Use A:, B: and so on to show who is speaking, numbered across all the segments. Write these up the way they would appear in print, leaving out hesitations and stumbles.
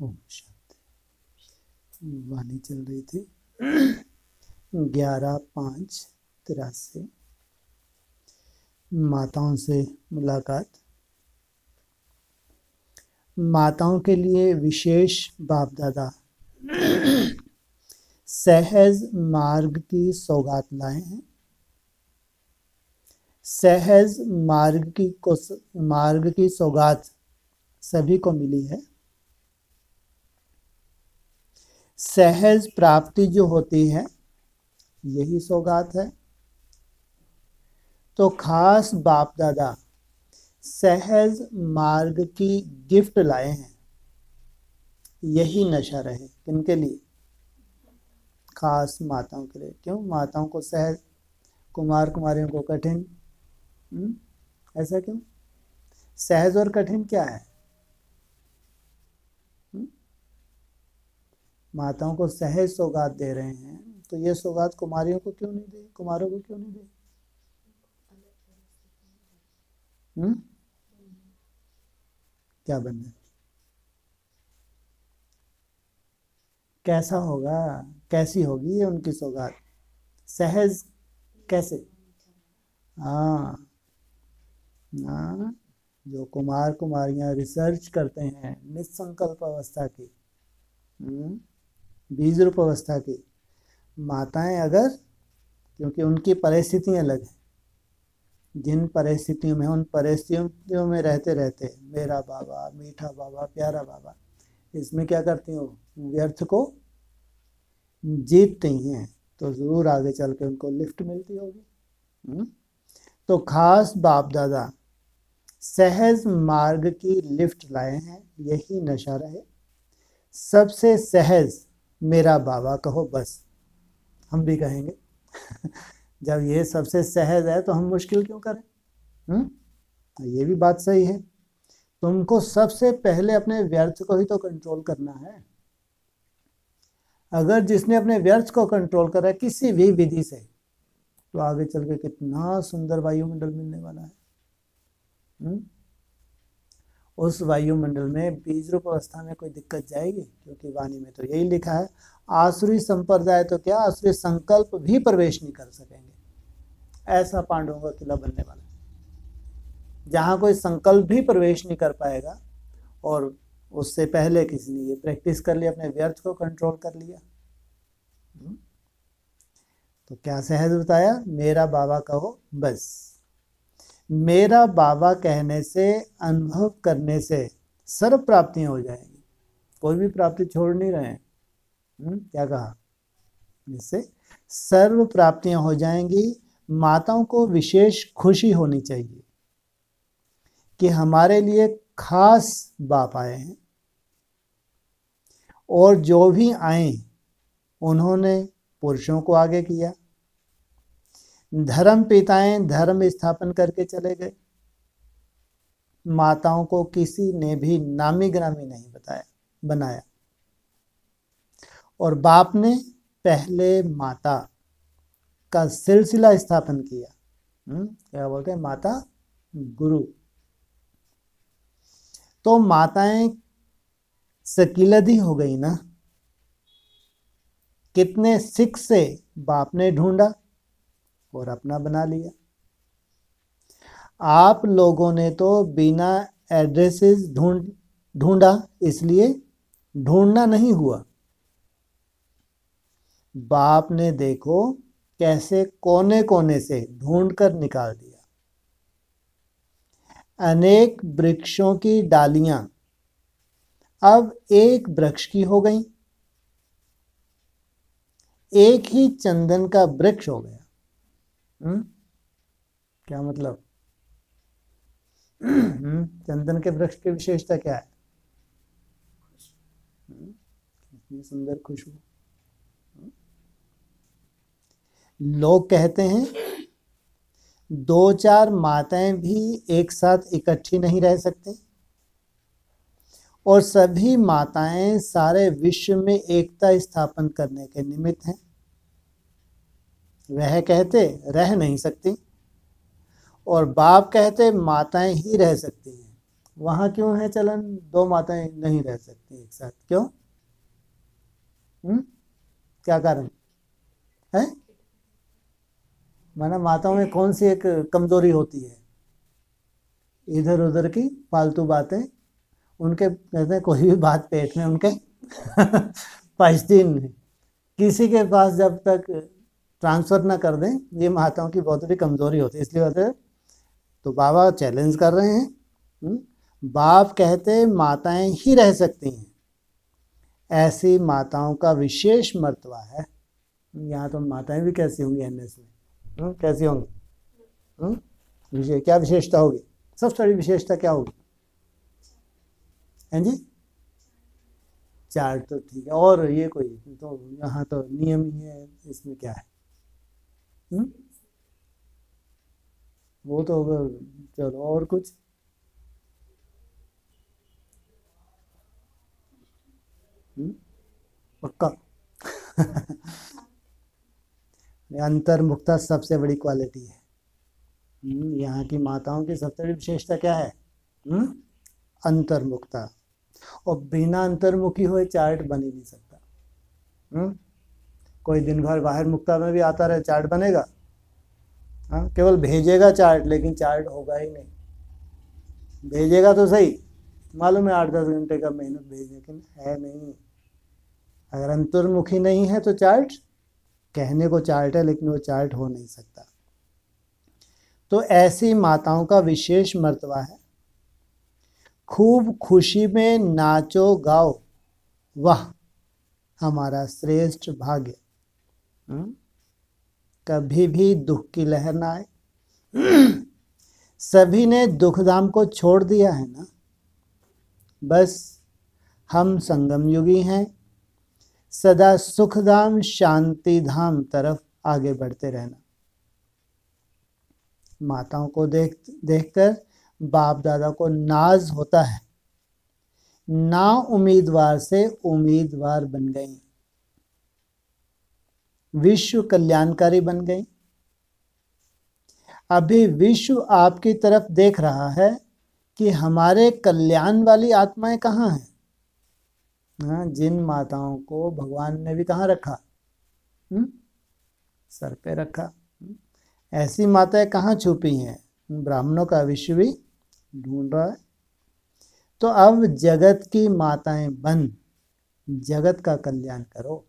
A: ओम शांति। वाणी चल रही थी 11/5/83। माताओं से मुलाकात। माताओं के लिए विशेष बाप दादा सहज मार्ग की सौगात लाए हैं। सहज मार्ग की सौगात सभी को मिली है। सहज प्राप्ति जो होती है यही सौगात है। तो खास बाप दादा सहज मार्ग की गिफ्ट लाए हैं। यही नशा रहे किनके लिए? खास माताओं के लिए। क्यों? माताओं को सहज, कुमार कुमारियों को कठिन। ऐसा क्यों? सहज और कठिन क्या है? माताओं को सहज सौगात दे रहे हैं, तो ये सौगात कुमारियों को क्यों नहीं दे? कुमारों को क्यों नहीं दे? क्या बनना? कैसा होगा? कैसी होगी ये उनकी सौगात? सहज कैसे? हाँ, जो कुमार कुमारियां रिसर्च करते हैं निसंकल्प अवस्था की, बीज रूप अवस्था की माताएं, अगर, क्योंकि उनकी परिस्थितियां अलग हैं, जिन परिस्थितियों में, उन परिस्थितियों में रहते रहते मेरा बाबा, मीठा बाबा, प्यारा बाबा, इसमें क्या करती हूँ? व्यर्थ को जीतती हैं, तो जरूर आगे चल के उनको लिफ्ट मिलती होगी। तो खास बाप दादा सहज मार्ग की लिफ्ट लाए हैं। यही नशा रहे। सबसे सहज मेरा बाबा कहो बस। हम भी कहेंगे जब ये सबसे सहज है तो हम मुश्किल क्यों करें? ये भी बात सही है। तुमको सबसे पहले अपने व्यर्थ को ही तो कंट्रोल करना है। अगर जिसने अपने व्यर्थ को कंट्रोल करा है किसी भी विधि से, तो आगे चल के कितना सुंदर वायुमंडल मिलने वाला है। उस वायुमंडल में बीज रूप अवस्था में कोई दिक्कत जाएगी? क्योंकि वाणी में तो यही लिखा है, आसुरी संप्रदाय तो क्या, आसुरी संकल्प भी प्रवेश नहीं कर सकेंगे। ऐसा पांडवों का किला बनने वाला है जहां कोई संकल्प भी प्रवेश नहीं कर पाएगा। और उससे पहले किसी ने ये प्रैक्टिस कर लिया, अपने व्यर्थ को कंट्रोल कर लिया। तो क्या सहज बताया? मेरा बाबा कहो बस। मेरा बाबा कहने से, अनुभव करने से सर्व प्राप्तियां हो जाएंगी। कोई भी प्राप्ति छोड़ नहीं रहे हैं। क्या कहा? इससे सर्व प्राप्तियां हो जाएंगी। माताओं को विशेष खुशी होनी चाहिए कि हमारे लिए खास बाप आए हैं, और जो भी आए उन्होंने पुरुषों को आगे किया। धर्म पिताएं धर्म स्थापन करके चले गए। माताओं को किसी ने भी नामी ग्रामी नहीं बनाया। और बाप ने पहले माता का सिलसिला स्थापन किया। क्या बोलते हैं? माता गुरु। तो माताएं सकीलदी हो गई ना। कितने सिख से बाप ने ढूंढा और अपना बना लिया। आप लोगों ने तो बिना एड्रेसेस ढूंढा, इसलिए ढूंढना नहीं हुआ। बाप ने देखो कैसे कोने कोने से ढूंढ कर निकाल दिया। अनेक वृक्षों की डालियां अब एक वृक्ष की हो गई। एक ही चंदन का वृक्ष हो गया। क्या मतलब? चंदन के वृक्ष की विशेषता क्या है? इतनी सुंदर खुशबू। लोग कहते हैं 2-4 माताएं भी एक साथ इकट्ठी नहीं रह सकती, और सभी माताएं सारे विश्व में एकता स्थापन करने के निमित्त हैं। वह कहते रह नहीं सकती, और बाप कहते माताएं ही रह सकती हैं। वहाँ क्यों है चलन दो माताएं नहीं रह सकती एक साथ, क्यों? क्या कारण है? माना माताओं में कौन सी एक कमजोरी होती है? इधर उधर की फालतू बातें, उनके कहते हैं कोई भी बात पेट में उनके पचती नहीं। किसी के पास जब तक ट्रांसफर ना कर दें, ये माताओं की बहुत बड़ी कमजोरी होती है। इसलिए होते तो बाबा चैलेंज कर रहे हैं, बाप कहते माताएं ही रह सकती हैं, ऐसी माताओं का विशेष मर्तबा है। यहाँ तो माताएं भी कैसी होंगी एनएस में, कैसी होंगी? क्या विशेषता होगी? सबसे बड़ी विशेषता क्या होगी? हैं जी? चार्ट तो ठीक है, और ये कोई तो यहाँ तो नियम ही है, इसमें क्या है? वो तो चलो, और कुछ? पक्का? अंतर्मुखता सबसे बड़ी क्वालिटी है। यहाँ की माताओं की सबसे बड़ी विशेषता क्या है? अंतर्मुखता। और बिना अंतर्मुखी हुए चार्ट बन ही नहीं सकता। कोई दिन भर बाहर मुक्ता में भी आता रहे, चार्ट बनेगा? हाँ, केवल भेजेगा चार्ट, लेकिन चार्ट होगा ही नहीं। भेजेगा तो सही, मालूम है 8-10 घंटे का मेहनत भेज, लेकिन है नहीं। अगर अंतर्मुखी नहीं है तो चार्ट, कहने को चार्ट है लेकिन वो चार्ट हो नहीं सकता। तो ऐसी माताओं का विशेष मर्तबा है। खूब खुशी में नाचो गाओ, वाह हमारा श्रेष्ठ भाग्य। कभी भी दुख की लहर ना आए। सभी ने दुखधाम को छोड़ दिया है ना, बस हम संगम युगी हैं, सदा सुखधाम शांति धाम तरफ आगे बढ़ते रहना। माताओं को देखकर बाप दादा को नाज होता है, ना उम्मीदवार से उम्मीदवार बन गई, विश्व कल्याणकारी बन गई। अभी विश्व आपकी तरफ देख रहा है कि हमारे कल्याण वाली आत्माएं कहाँ हैं। हाँ, जिन माताओं को भगवान ने भी कहाँ रखा? सर पे रखा। ऐसी माताएं कहाँ छुपी हैं? ब्राह्मणों का विश्व भी ढूंढ रहा है। तो अब जगत की माताएं बन जगत का कल्याण करो।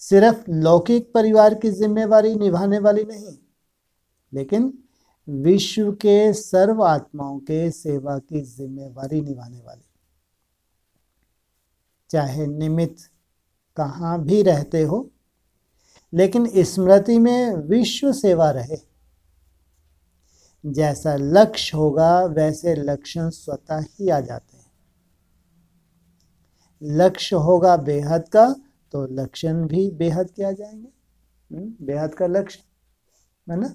A: सिर्फ लौकिक परिवार की जिम्मेवारी निभाने वाली नहीं, लेकिन विश्व के सर्व आत्माओं के सेवा की जिम्मेवारी निभाने वाली। चाहे निमित्त कहाँ भी रहते हो, लेकिन स्मृति में विश्व सेवा रहे। जैसा लक्ष्य होगा वैसे लक्षण स्वतः ही आ जाते हैं। लक्ष्य होगा बेहद का तो लक्षण भी बेहद के आ जाएंगे। बेहद का लक्ष्य है ना।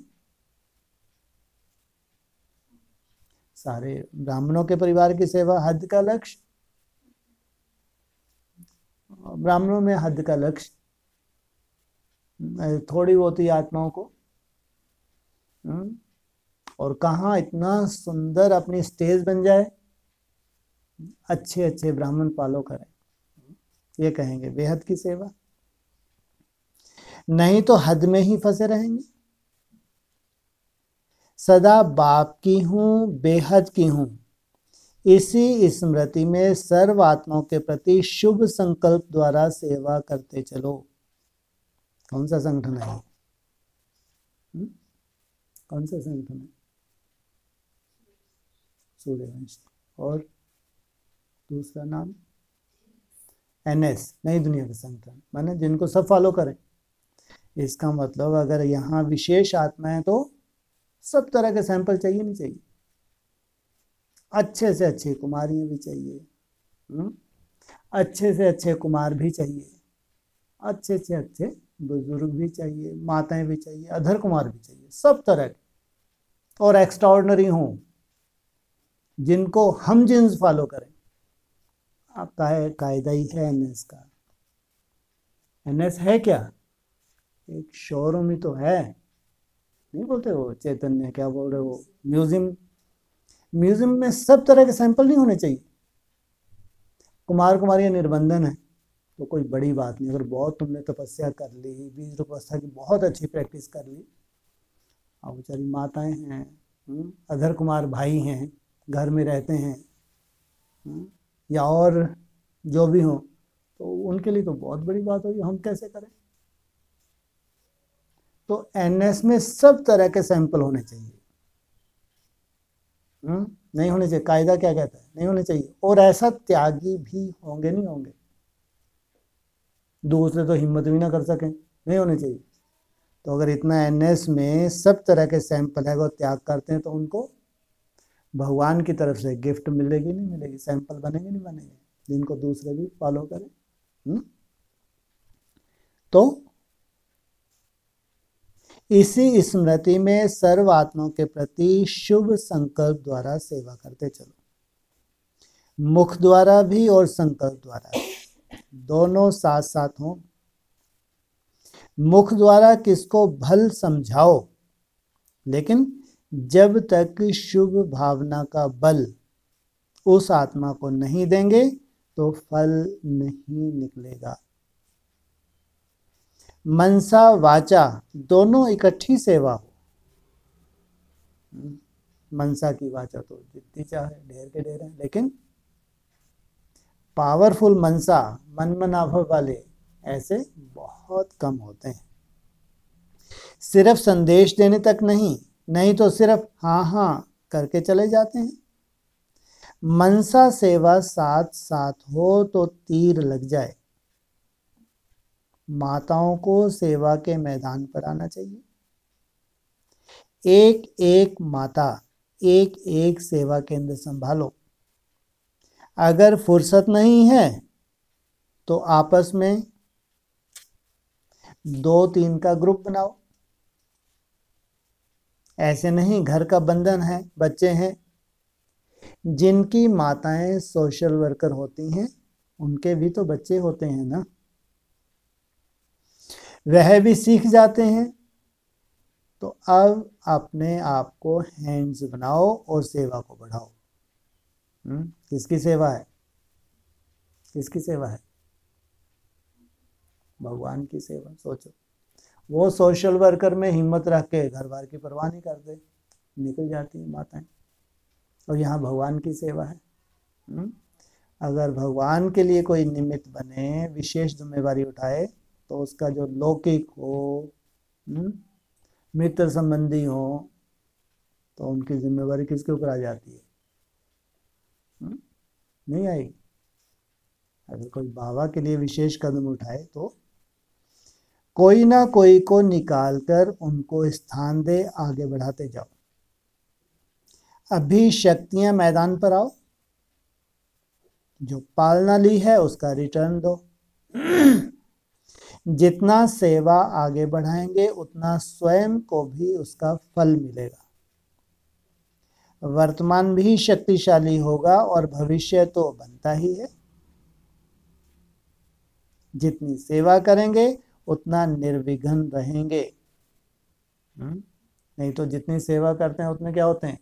A: सारे ब्राह्मणों के परिवार की सेवा हद का लक्ष्य, ब्राह्मणों में हद का लक्ष्य, थोड़ी होती आत्माओं को। और कहाँ इतना सुंदर अपनी स्टेज बन जाए, अच्छे अच्छे ब्राह्मण फॉलो करें, ये कहेंगे बेहद की सेवा। नहीं तो हद में ही फंसे रहेंगे। सदा बाप की हूं, बेहद की हूं, इसी स्मृति में सर्व आत्माओं के प्रति शुभ संकल्प द्वारा सेवा करते चलो। कौन सा संगठन है? कौन सा संगठन है? सूर्यवंश। और दूसरा नाम एनएस, नई दुनिया का संगठन, माने जिनको सब फॉलो करें। इसका मतलब अगर यहाँ विशेष आत्मा है तो सब तरह के सैंपल चाहिए नहीं चाहिए? अच्छे से अच्छे कुमारियाँ भी चाहिए, अच्छे से अच्छे कुमार भी चाहिए, अच्छे से अच्छे बुजुर्ग भी चाहिए, माताएं भी चाहिए, अधर कुमार भी चाहिए, सब तरह के। और एक्स्ट्राऑर्डिनरी हों, जिनको हम जिन्स फॉलो करें। आपका कायदा ही है एनएस का। एनएस है क्या? एक शोरूम ही तो है, नहीं बोलते वो चैतन्य, क्या बोल रहे वो, म्यूजियम। म्यूजियम में सब तरह के सैंपल नहीं होने चाहिए। कुमार कुमारियाँ निर्बंधन है तो कोई बड़ी बात नहीं, अगर बहुत तुमने तपस्या कर ली, बीज रूपवस्था की बहुत अच्छी प्रैक्टिस कर ली, और बेचारी माताएं हैं, अधर कुमार भाई हैं, घर में रहते हैं, या और जो भी हो, तो उनके लिए तो बहुत बड़ी बात होगी, हम कैसे करें। तो एनएस में सब तरह के सैंपल होने चाहिए। नहीं होने चाहिए, कायदा क्या कहता है, नहीं होने चाहिए। और ऐसा त्यागी भी होंगे नहीं होंगे, दूसरे तो हिम्मत भी ना कर सकें, नहीं होने चाहिए। तो अगर इतना एनएस में सब तरह के सैंपल है, वो त्याग करते हैं तो उनको भगवान की तरफ से गिफ्ट मिलेगी नहीं मिलेगी, सैंपल बनेंगे नहीं बनेंगे, जिनको दूसरे भी फॉलो करें। तो इसी स्मृति में सर्व आत्माओं के प्रति शुभ संकल्प द्वारा सेवा करते चलो। मुख द्वारा भी और संकल्प द्वारा भी, दोनों साथ साथ हों। मुख द्वारा किसको भल समझाओ, लेकिन जब तक शुभ भावना का बल उस आत्मा को नहीं देंगे तो फल नहीं निकलेगा। मनसा वाचा दोनों इकट्ठी सेवा हो। मनसा की वाचा तो जितनी चाहे ढेर के ढेर हैं, लेकिन पावरफुल मनसा, मनमनाभव वाले ऐसे बहुत कम होते हैं। सिर्फ संदेश देने तक नहीं तो सिर्फ हाँ हाँ करके चले जाते हैं। मनसा सेवा साथ साथ हो तो तीर लग जाए। माताओं को सेवा के मैदान पर आना चाहिए। एक एक माता एक एक सेवा केंद्र संभालो। अगर फुर्सत नहीं है तो आपस में 2-3 का ग्रुप बनाओ। ऐसे नहीं, घर का बंधन है, बच्चे हैं, जिनकी माताएं सोशल वर्कर होती हैं उनके भी तो बच्चे होते हैं ना, वह भी सीख जाते हैं। तो अब अपने आप को हैंड्स बनाओ और सेवा को बढ़ाओ। किसकी सेवा है, किसकी सेवा है? भगवान की सेवा। सोचो, वो सोशल वर्कर में हिम्मत रख के घर बार की परवाह नहीं करते, निकल जाती है माताएं, और यहाँ भगवान की सेवा है। अगर भगवान के लिए कोई निमित्त बने, विशेष जिम्मेवारी उठाए, तो उसका जो लौकिक हो, मित्र संबंधी हो, तो उनकी जिम्मेवारी किसके ऊपर आ जाती है? नहीं आएगी। अगर कोई बाबा के लिए विशेष कदम उठाए तो कोई ना कोई को निकाल कर उनको स्थान दे, आगे बढ़ाते जाओ। अभी शक्तियां मैदान पर आओ, जो पालना ली है उसका रिटर्न दो। जितना सेवा आगे बढ़ाएंगे उतना स्वयं को भी उसका फल मिलेगा। वर्तमान भी शक्तिशाली होगा और भविष्य तो बनता ही है। जितनी सेवा करेंगे उतना निर्विघ्न रहेंगे। नहीं तो जितनी सेवा करते हैं उतने क्या होते हैं,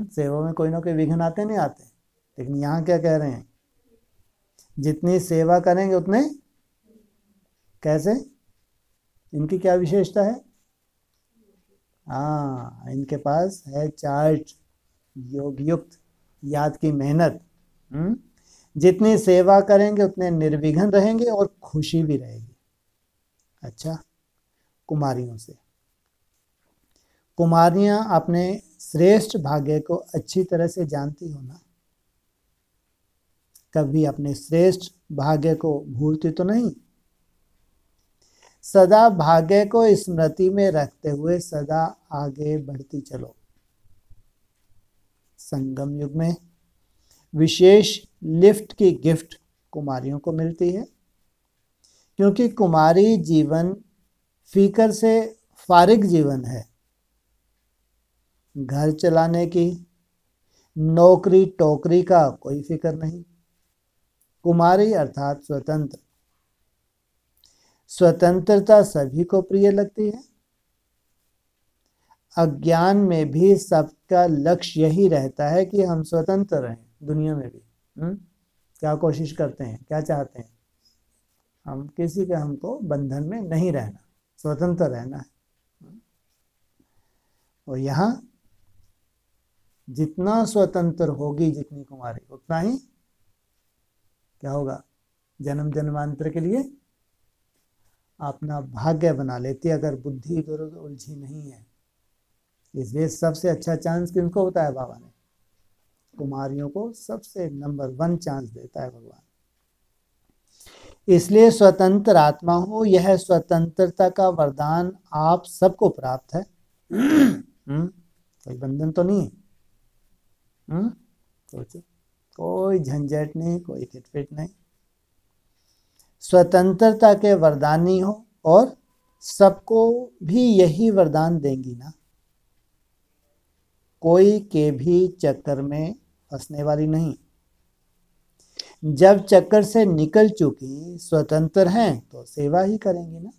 A: सेवा में कोई ना कोई विघ्न आते नहीं आते। लेकिन यहाँ क्या कह रहे हैं, जितनी सेवा करेंगे उतने कैसे, इनकी क्या विशेषता है? हाँ, इनके पास है चार्ट, योग युक्त, याद की मेहनत। जितनी सेवा करेंगे उतने निर्विघ्न रहेंगे और खुशी भी रहेगी। अच्छा, कुमारियों से, कुमारियां अपने श्रेष्ठ भाग्य को अच्छी तरह से जानती हो ना, कभी अपने श्रेष्ठ भाग्य को भूलती तो नहीं। सदा भाग्य को स्मृति में रखते हुए सदा आगे बढ़ती चलो। संगम युग में विशेष लिफ्ट की गिफ्ट कुमारियों को मिलती है, क्योंकि कुमारी जीवन फिकर से फारिग जीवन है। घर चलाने की, नौकरी टोकरी का कोई फिक्र नहीं। कुमारी अर्थात स्वतंत्र। स्वतंत्रता सभी को प्रिय लगती है। अज्ञान में भी सब का लक्ष्य यही रहता है कि हम स्वतंत्र रहें दुनिया में भी। क्या कोशिश करते हैं, क्या चाहते हैं? हम किसी के हमको बंधन में नहीं रहना, स्वतंत्र रहना है। और यहाँ जितना स्वतंत्र होगी जितनी कुमारी, उतना ही क्या होगा, जन्म जन्मांतर के लिए अपना भाग्य बना लेती है, अगर बुद्धि इधर उधर उलझी नहीं है। इसलिए सबसे अच्छा चांस किनको होता है बाबा ने? कुमारियों को सबसे नंबर 1 चांस देता है भगवान। इसलिए स्वतंत्र आत्मा हो, यह स्वतंत्रता का वरदान आप सबको प्राप्त है। कोई बंधन तो नहीं है। सोचो, कोई झंझट नहीं, कोई खिटपिट नहीं। स्वतंत्रता के वरदानी हो और सबको भी यही वरदान देंगी ना। कोई के भी चक्कर में फंसने वाली नहीं। जब चक्कर से निकल चुकी, स्वतंत्र हैं, तो सेवा ही करेंगी ना।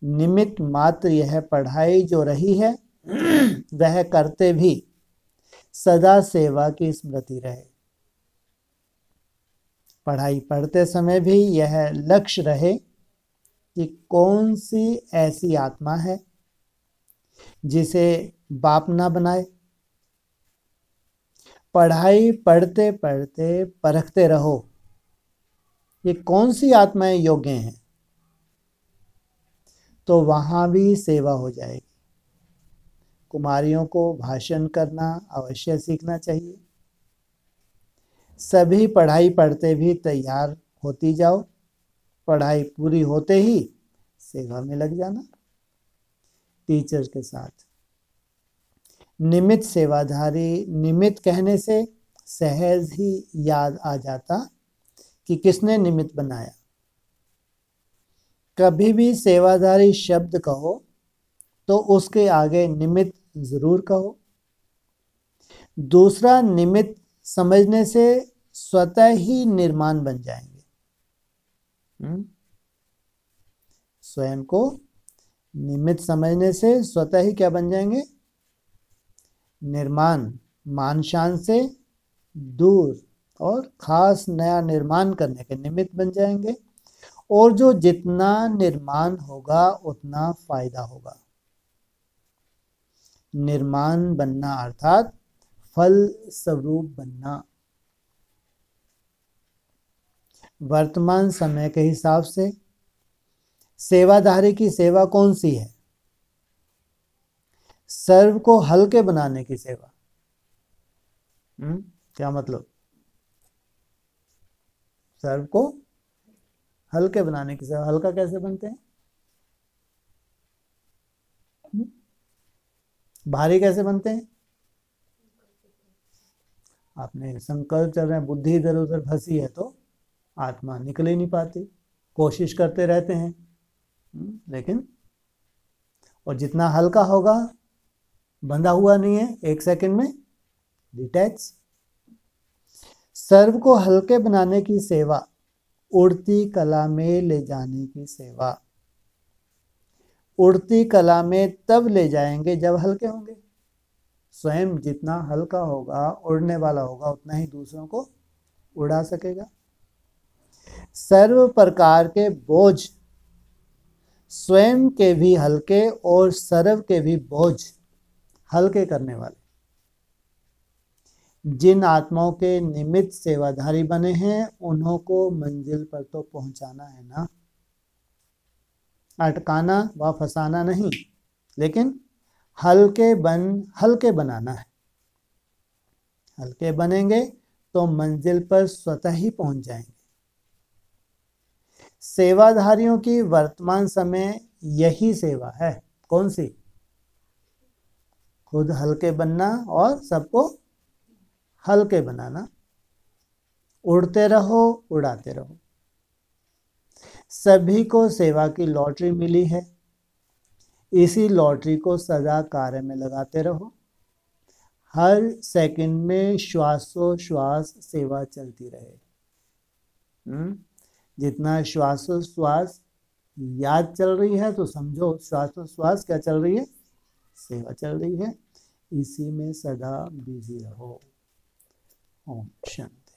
A: निमित्त मात्र यह पढ़ाई जो रही है वह करते भी सदा सेवा की स्मृति रहे। पढ़ाई पढ़ते समय भी यह लक्ष्य रहे कि कौन सी ऐसी आत्मा है जिसे बाप ना बनाए। पढ़ाई पढ़ते पढ़ते परखते रहो ये कौन सी आत्माएं योग्य हैं, तो वहां भी सेवा हो जाएगी। कुमारियों को भाषण करना अवश्य सीखना चाहिए। सभी पढ़ाई पढ़ते भी तैयार होती जाओ, पढ़ाई पूरी होते ही सेवा में लग जाना टीचर के साथ। निमित्त सेवाधारी, निमित्त कहने से सहज ही याद आ जाता कि किसने निमित्त बनाया। कभी भी सेवाधारी शब्द कहो तो उसके आगे निमित्त जरूर कहो। दूसरा निमित्त समझने से स्वतः ही निर्माण बन जाएंगे। स्वयं को निमित्त समझने से स्वतः ही क्या बन जाएंगे? निर्माण, मान शान से दूर और खास नया निर्माण करने के निमित्त बन जाएंगे। और जो जितना निर्माण होगा उतना फायदा होगा। निर्माण बनना अर्थात फल स्वरूप बनना। वर्तमान समय के हिसाब से सेवाधारी की सेवा कौन सी है? सर्व को हल्के बनाने की सेवा। क्या मतलब? सर्व को हल्के बनाने की सेवा। हल्का कैसे बनते हैं? भारी कैसे बनते हैं? आपने संकल्प चल रहे हैं, बुद्धि इधर उधर फंसी है तो आत्मा निकल ही नहीं पाती। कोशिश करते रहते हैं लेकिन, और जितना हल्का होगा, बंधा हुआ नहीं है, 1 सेकंड में डिटैच। सर्व को हल्के बनाने की सेवा, उड़ती कला में ले जाने की सेवा। उड़ती कला में तब ले जाएंगे जब हल्के होंगे। स्वयं जितना हल्का होगा, उड़ने वाला होगा, उतना ही दूसरों को उड़ा सकेगा। सर्व प्रकार के बोझ स्वयं के भी हल्के और सर्व के भी बोझ हल्के करने वाले। जिन आत्माओं के निमित्त सेवाधारी बने हैं उन्हों को मंजिल पर तो पहुंचाना है ना, अटकाना व फंसाना नहीं, लेकिन हल्के बनाना है। हल्के बनेंगे तो मंजिल पर स्वतः ही पहुंच जाएंगे। सेवाधारियों की वर्तमान समय यही सेवा है। कौन सी? खुद हल्के बनना और सबको हल्के बनाना। उड़ते रहो, उड़ाते रहो। सभी को सेवा की लॉटरी मिली है, इसी लॉटरी को सदा कार्य में लगाते रहो। हर सेकंड में श्वासोश्वास सेवा चलती रहे। जितना श्वासोश्वास याद चल रही है तो समझो श्वासोश्वास क्या चल रही है? सेवा चल रही है। इसी में सदा बिजी रहो। ओम शांति।